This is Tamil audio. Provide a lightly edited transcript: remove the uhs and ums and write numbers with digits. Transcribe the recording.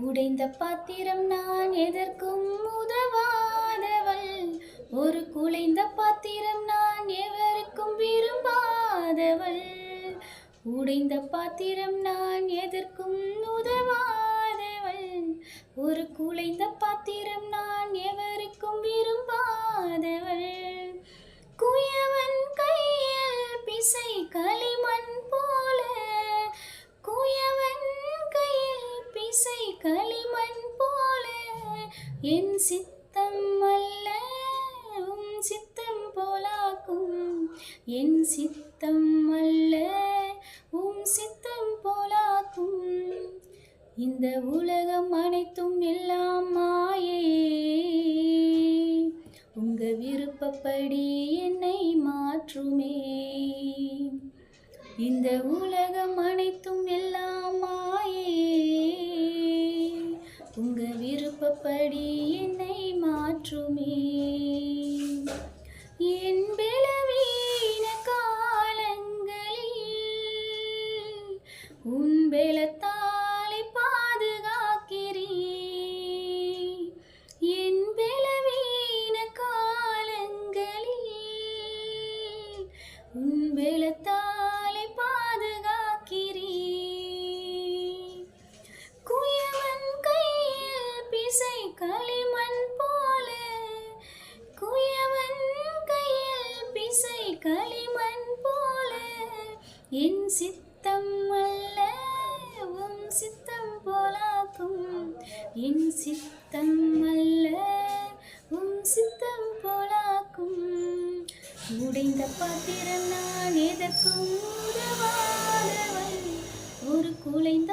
உடைந்த பாத்திரம் நான் எதற்கும் உதவாதவள். ஒரு குலைந்த பாத்திரம் நான் எவருக்கும் விரும்பாதவள். உடைந்த பாத்திரம் நான் எதற்கும் உதவாதவள். ஒரு குலைந்த பாத்திரம் நான் எவருக்கும் விரும்பாதவள். குயவன் கையில் பிசை களிமண் போல, குயவன் கையில் பிசை களிமண் போல, என் சித்தம் அல்ல உம் சித்தம் போலாக்கும். என் சித்தம் அல்ல உம் சித்தம் போலாக்கும். இந்த உலகம் அனைத்தும் எல்லாம் மாயே, உங்க விருப்பப்படி என்னை மாற்றுமே. இந்த உலகம் அனைத்தும் எல்லாம் மாயே, உங்க விருப்பப்படி என்னை மாற்றுமே. என் பலவீன காலங்களில் உன் பலத்தாலே பாதுகாக்கிறீ. என் பலவீன காலங்களில் உன் பலத்தாலே பாதுகாக்கிறீ. குயவன் கையில் பிசை களிமண் போல, குயவன் கையில் பிசை களிமண் போல, என் சித்தம் அல்ல உம் சித்தம் போலாக்கும். என் சித்தம் அல்ல உம் சித்தம் போலாக்கும். உடைந்த பாத்திரம் நான் எதற்கும் உதவாதவள். ஒரு குலைந்த